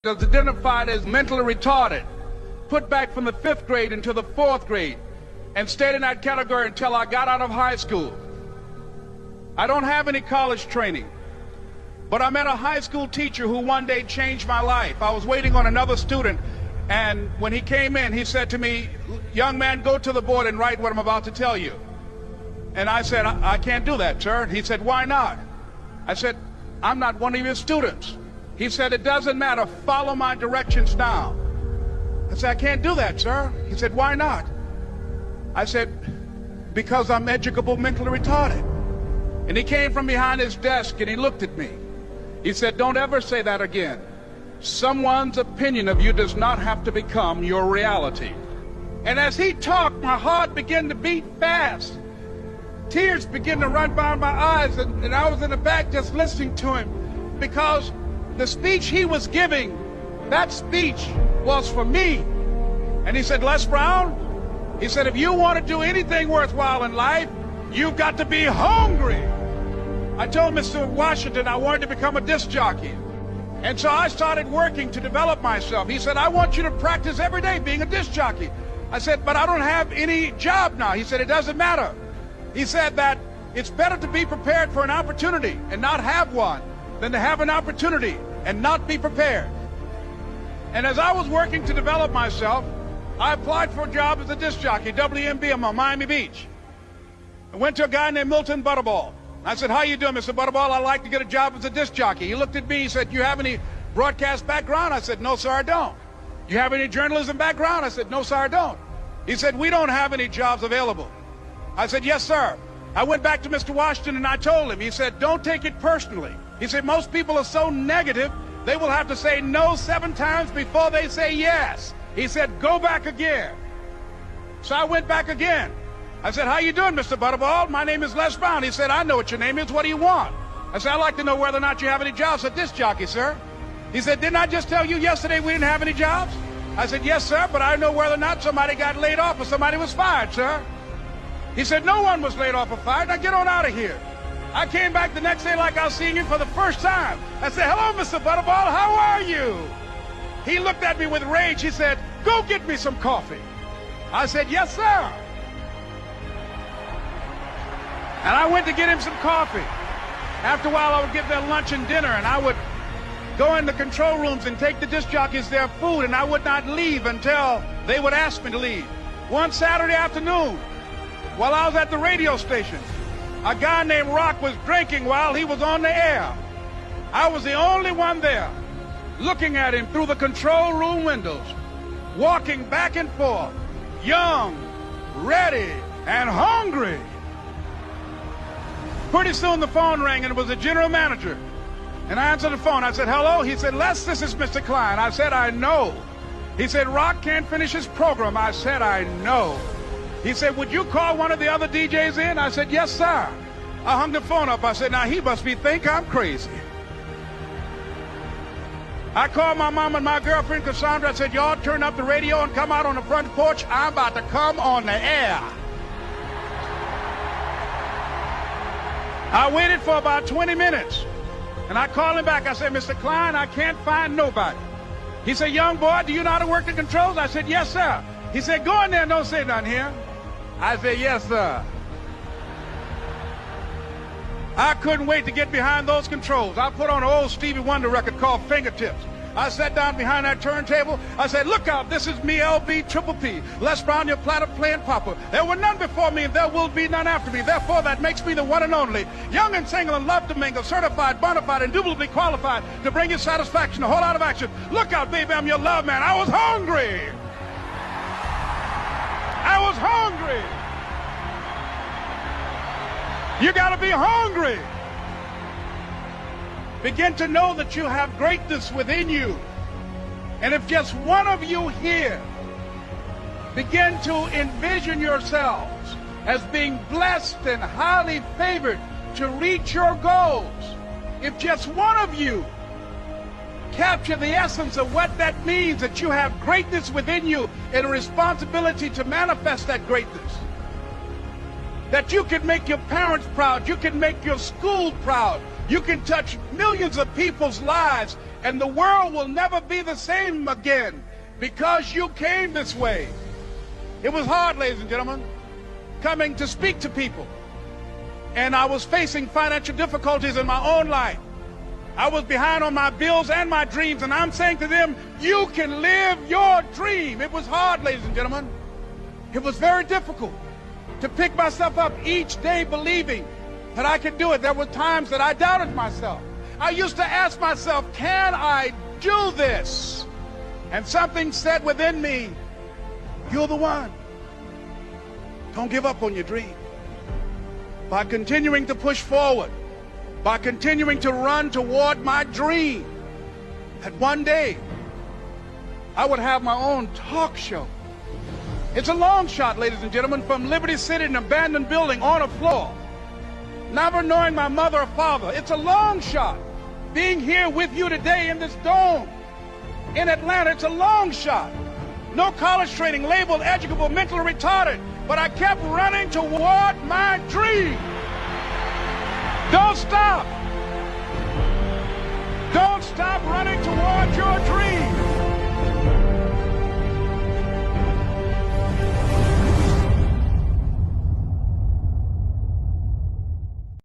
was identified as mentally retarded, put back from the 5th grade into the 4th grade, and stayed in that category until I got out of high school. I don't have any college training, but I met a high school teacher who one day changed my life. I was waiting on another student, and when he came in, he said to me, "Young man, go to the board and write what I'm about to tell you." And I said, I can't do that, sir. He said, "Why not?" I said, "I'm not one of your students." He said, "It doesn't matter. Follow my directions now." I said, "I can't do that, sir." He said, "Why not?" I said, "Because I'm educable mentally retarded." And he came from behind his desk and he looked at me. He said, "Don't ever say that again. Someone's opinion of you does not have to become your reality." And as he talked, my heart began to beat fast. Tears began to run down my eyes, and I was in the back just listening to him, because the speech he was giving, that speech was for me. And he said, "Les Brown," he said, "if you want to do anything worthwhile in life, you've got to be hungry." I told Mr. Washington I wanted to become a disc jockey. And so I started working to develop myself. He said, "I want you to practice every day being a disc jockey." I said, "But I don't have any job now." He said, "It doesn't matter." He said that it's better to be prepared for an opportunity and not have one than to have an opportunity and not be prepared. And as I was working to develop myself, I applied for a job as a disc jockey, WMBM on Miami Beach. I went to a guy named Milton Butterball. I said, "How you doing, Mr. Butterball? I'd like to get a job as a disc jockey." He looked at me, he said, "You have any broadcast background?" I said, "No, sir, I don't." "You have any journalism background?" I said, "No, sir, I don't." He said, "We don't have any jobs available." I said, "Yes, sir." I went back to Mr. Washington and I told him. He said, "Don't take it personally." He said, "Most people are so negative, they will have to say no 7 times before they say yes." He said, "Go back again." So I went back again. I said, "How you doing, Mr. Butterball? My name is Les Brown." He said, "I know what your name is. What do you want?" I said, "I'd like to know whether or not you have any jobs at disc jockey, sir." He said, "Didn't I just tell you yesterday we didn't have any jobs?" I said, "Yes, sir, but I know whether or not somebody got laid off or somebody was fired, sir." He said, "No one was laid off or fired. Now get on out of here." I came back the next day like I was seeing him for the first time. I said, "Hello, Mr. Butterball, how are you?" He looked at me with rage. He said, "Go get me some coffee." I said, "Yes, sir." And I went to get him some coffee. After a while, I would get their lunch and dinner, and I would go in the control rooms and take the disc jockeys their food, and I would not leave until they would ask me to leave. One Saturday afternoon, while I was at the radio station, a guy named Rock was drinking while he was on the air. I was the only one there, looking at him through the control room windows, walking back and forth, young, ready, and hungry. Pretty soon the phone rang, and it was the general manager. And I answered the phone. I said, "Hello?" He said, "Les, this is Mr. Klein." I said, "I know." He said, "Rock can't finish his program." I said, "I know." He said, "Would you call one of the other DJs in?" I said, "Yes, sir." I hung the phone up. I said, "Now he must think I'm crazy." I called my mom and my girlfriend, Cassandra. I said, "Y'all turn up the radio and come out on the front porch. I'm about to come on the air." I waited for about 20 minutes, and I called him back. I said, "Mr. Klein, I can't find nobody." He said, "Young boy, do you know how to work the controls?" I said, "Yes, sir." He said, "Go in there and don't say nothing here." I said, "Yes, sir." I couldn't wait to get behind those controls. I put on an old Stevie Wonder record called Fingertips. I sat down behind that turntable. I said, "Look out, this is me, LB Triple P, Les Brown, your platter playing papa. There were none before me, and there will be none after me. Therefore, that makes me the one and only. Young and single and love to mingle, certified, bona fide, indubitably qualified to bring you satisfaction, a whole lot of action. Look out, baby, I'm your love man." I was hungry. I was hungry. You got to be hungry. Begin to know that you have greatness within you. And if just one of you here begin to envision yourselves as being blessed and highly favored to reach your goals, if just one of you capture the essence of what that means, that you have greatness within you and a responsibility to manifest that greatness, that you can make your parents proud, you can make your school proud, you can touch millions of people's lives And the world will never be the same again because you came this way. It was hard, ladies and gentlemen, coming to speak to people. And I was facing financial difficulties in my own life. I was behind on my bills and my dreams, and I'm saying to them, you can live your dream. It was hard, ladies and gentlemen. It was very difficult to pick myself up each day believing that I could do it. There were times that I doubted myself. I used to ask myself, can I do this? And something said within me, you're the one. Don't give up on your dream. By continuing to push forward, by continuing to run toward my dream, that one day I would have my own talk show. It's a long shot, ladies and gentlemen, from Liberty City, an abandoned building on a floor, never knowing my mother or father. It's a long shot. Being here with you today in this dome in Atlanta, it's a long shot. No college training, labeled educable, mentally retarded, but I kept running toward my dream. Don't stop. Don't stop running toward your dream.